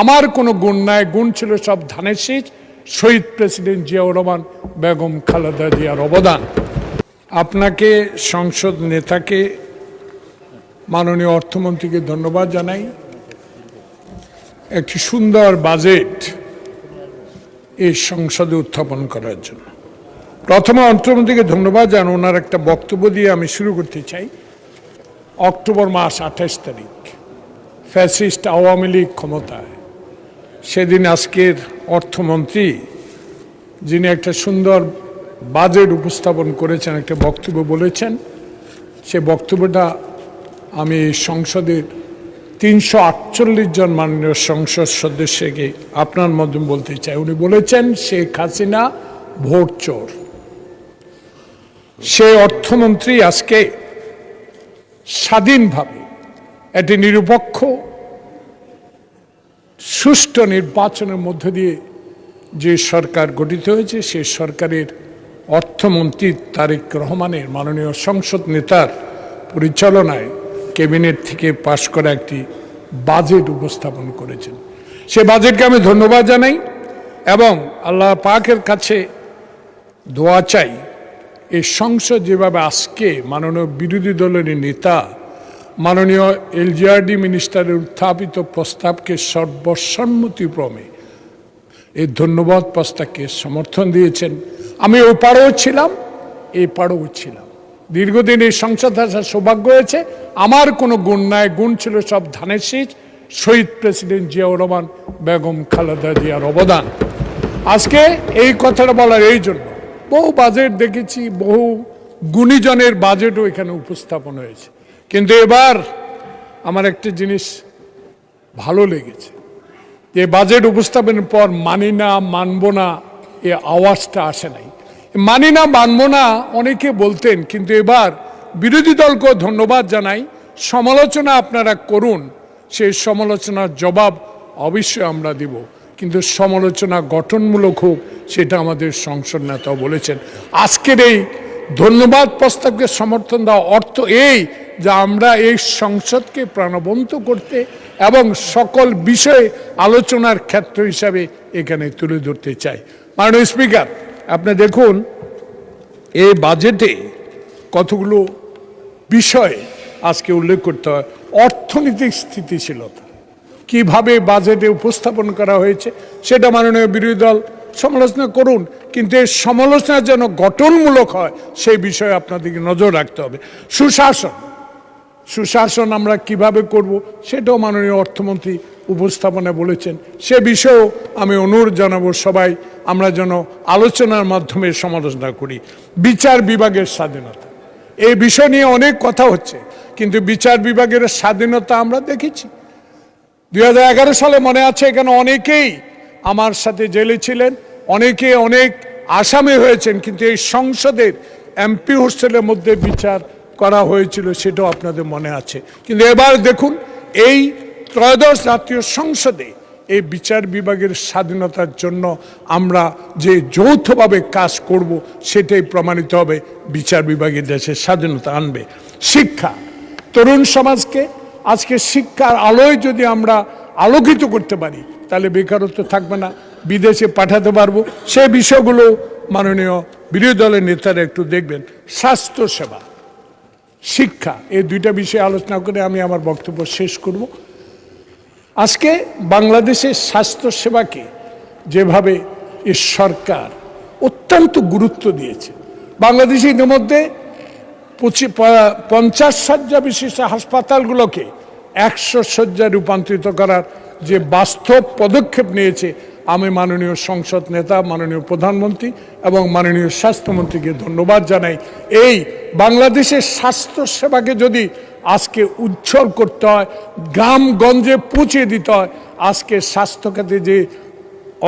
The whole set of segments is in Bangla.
আমার কোনো গুণ নাই, গুণ ছিল সব ধানের শীষ, শহীদ প্রেসিডেন্ট জিয়াউর রহমান, বেগম খালেদা জিয়ার অবদান। আপনাকে, সংসদ নেতাকে, মাননীয় অর্থমন্ত্রীকে ধন্যবাদ জানাই একটি সুন্দর বাজেট এই সংসদে উত্থাপন করার জন্য। প্রথমে অর্থমন্ত্রীকে ধন্যবাদ জানাই, ওনার একটা বক্তব্য দিয়ে আমি শুরু করতে চাই। অক্টোবর মাস 28 তারিখ ফ্যাসিস্ট আওয়ামী লীগ ক্ষমতায়, সেদিন আজকের অর্থমন্ত্রী যিনি একটা সুন্দর বাজেট উপস্থাপন করেছেন, একটা বক্তব্য বলেছেন, সে বক্তব্যটা আমি সংসদের 348 জন মাননীয় সংসদ সদস্যকে আপনার মাধ্যমে বলতে চাই। উনি বলেছেন শেখ হাসিনা ভোট চোর। সে অর্থমন্ত্রী আজকে স্বাধীনভাবে একটি নিরপেক্ষ সুষ্ঠু নির্বাচনের মধ্য দিয়ে যে সরকার গঠিত হয়েছে, সেই সরকারের অর্থমন্ত্রী তারেক রহমানের, মাননীয় সংসদ নেতার পরিচালনায় ক্যাবিনেট থেকে পাশ করা একটি বাজেট উপস্থাপন করেছেন। সে বাজেটকে আমি ধন্যবাদ জানাই এবং আল্লাহ পাকের কাছে দোয়া চাই, এই সংসদ যেভাবে আজকে মাননীয় বিরোধী দলের নেতা মাননীয় এলজিআরডি মিনিস্টারের উত্থাপিত প্রস্তাবকে সর্বসম্মতিক্রমে এই ধন্যবাদ প্রস্তাবকে সমর্থন দিয়েছেন। আমি ওই পাড়েও ছিলাম, এই পাড়েও ছিলাম। দীর্ঘদিন এই সংসদ আসার সৌভাগ্য হয়েছে। আমার কোনো গুণ নাই, গুণ ছিল সব ধানের শীষ, শহীদ প্রেসিডেন্ট জিয়াউর রহমান, বেগম খালেদা জিয়ার অবদান। আজকে এই কথাটা বলার এই জন্য, বহু বাজেট দেখেছি, বহু গুণীজনের বাজেটও এখানে উপস্থাপন হয়েছে, কিন্তু এবার আমার একটা জিনিস ভালো লেগেছে, যে বাজেট উপস্থাপনের পর মানি না, মানব না, এ আওয়াজটা আসে নাই। মানি না, মানব না অনেকে বলতেন, কিন্তু এবার বিরোধী দলকেও ধন্যবাদ জানাই। সমালোচনা আপনারা করুন, সেই সমালোচনার জবাব অবশ্যই আমরা দিব, কিন্তু সমালোচনা গঠনমূলক হোক, সেটা আমাদের সংসদ নেতাও বলেছেন। আজকের এই ধন্যবাদ প্রস্তাবকে সমর্থন দেওয়া অর্থ এই যে আমরা এই সংসদকে প্রাণবন্ত করতে এবং সকল বিষয়ে আলোচনার ক্ষেত্র হিসাবে এখানে তুলে ধরতে চাই। মাননীয় স্পিকার, আপনি দেখুন এই বাজেটে কতগুলো বিষয় আজকে উল্লেখ করতে হয়। অর্থনৈতিক স্থিতিশীলতা কিভাবে বাজেটে উপস্থাপন করা হয়েছে, সেটা মাননীয় বিরোধী দল সমালোচনা করুন, কিন্তু এই সমালোচনা যেন গঠনমূলক হয় সেই বিষয়ে আপনাদেরকে নজর রাখতে হবে। সুশাসন, সুশাসন আমরা কিভাবে করব সেটাও মাননীয় অর্থমন্ত্রী উপস্থাপনে বলেছেন। সে বিষয়েও আমি অনুরোধ জানাবো সবাই আমরা যেন আলোচনার মাধ্যমে সমালোচনা করি। বিচার বিভাগের স্বাধীনতা, এই বিষয় নিয়ে অনেক কথা হচ্ছে, কিন্তু বিচার বিভাগের স্বাধীনতা আমরা দেখেছি 2011 সালে, মনে আছে, এখানে অনেকেই আমার সাথে জেলে ছিলেন, অনেকে অনেক আসামি হয়েছেন, কিন্তু এই সংসদের এমপি হোস্টেলের মধ্যে বিচার করা হয়েছিল, সেটাও আপনাদের মনে আছে। কিন্তু এবার দেখুন এই ত্রয়োদশ জাতীয় সংসদে এই বিচার বিভাগের স্বাধীনতার জন্য আমরা যে যৌথভাবে কাজ করব, সেটাই প্রমাণিত হবে বিচার বিভাগের দেশের স্বাধীনতা আনবে। শিক্ষা, তরুণ সমাজকে আজকে শিক্ষার আলোয় যদি আমরা আলোকিত করতে পারি, তাহলে বেকারত্ব থাকবে না, বিদেশে পাঠাতে পারবো। সে বিষয়গুলো মাননীয় বিরোধী দলের নেতারা একটু দেখবেন। স্বাস্থ্য সেবা, শিক্ষা, এই দুইটা বিষয়ে আলোচনা করে আমি আমার বক্তব্য শেষ করব। আজকে বাংলাদেশের স্বাস্থ্য সেবাকে যেভাবে এই সরকার অত্যন্ত গুরুত্ব দিয়েছে, বাংলাদেশে ইতিমধ্যে 50 শয্যা বিশিষ্ট হাসপাতালগুলোকে 100 শয্যায় রূপান্তরিত করার যে বাস্তব পদক্ষেপ নিয়েছে, আমি মাননীয় সংসদ নেতা, মাননীয় প্রধানমন্ত্রী এবং মাননীয় স্বাস্থ্যমন্ত্রীকে ধন্যবাদ জানাই। এই বাংলাদেশের স্বাস্থ্য সেবাকে যদি আজকে উজ্জ্বল করতে হয়, গ্রামগঞ্জে পৌঁছে দিতে হয়, আজকে স্বাস্থ্য খাতে যে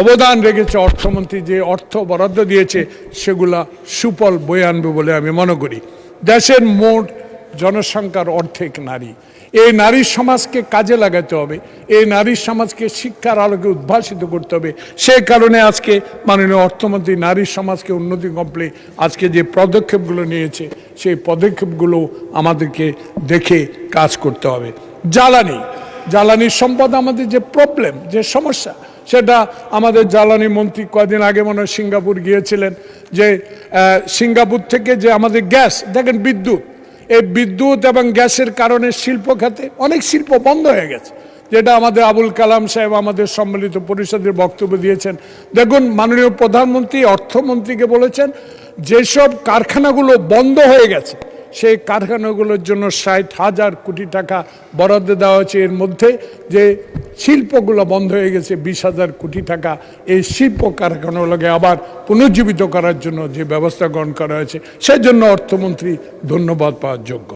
অবদান রেখেছে অর্থমন্ত্রী, যে অর্থ বরাদ্দ দিয়েছে, সেগুলা সুফল বয়ে আনবে বলে আমি মনে করি। দেশের মোট জনসংখ্যার অর্ধেক নারী, এই নারী সমাজকে কাজে লাগাতে হবে, এই নারী সমাজকে শিক্ষার আলোকে উদ্ভাসিত করতে হবে। সেই কারণে আজকে মাননীয় অর্থমন্ত্রী নারী সমাজকে উন্নতি করতে আজকে যে পদক্ষেপগুলো নিয়েছে, সেই পদক্ষেপগুলো আমাদেরকে দেখে কাজ করতে হবে। জ্বালানি, জ্বালানি সম্পদ আমাদের যে প্রবলেম, যে সমস্যা, সেটা আমাদের জ্বালানি মন্ত্রী কয়েকদিন আগে মনে হয় সিঙ্গাপুর গিয়েছিলেন, যে সিঙ্গাপুর থেকে যে আমাদের গ্যাস, দেখেন বিদ্যুৎ, এই বিদ্যুৎ এবং গ্যাসের কারণে শিল্প খাতে অনেক শিল্প বন্ধ হয়ে গেছে, যেটা আমাদের আবুল কালাম সাহেব আমাদের সম্মিলিত পরিষদের বক্তব্য দিয়েছেন। দেখুন, মাননীয় প্রধানমন্ত্রী অর্থমন্ত্রীকে বলেছেন যেসব কারখানাগুলো বন্ধ হয়ে গেছে সেই কারখানাগুলোর জন্য 60,000 কোটি টাকা বরাদ্দ দেওয়া হয়েছে। এর মধ্যে যে শিল্পগুলো বন্ধ হয়ে গেছে 20,000 কোটি টাকা এই শিল্প কারখানাগুলোকে আবার পুনর্জীবিত করার জন্য যে ব্যবস্থা গ্রহণ করা হয়েছে, সেজন্য অর্থমন্ত্রী ধন্যবাদ পাওয়ার যোগ্য।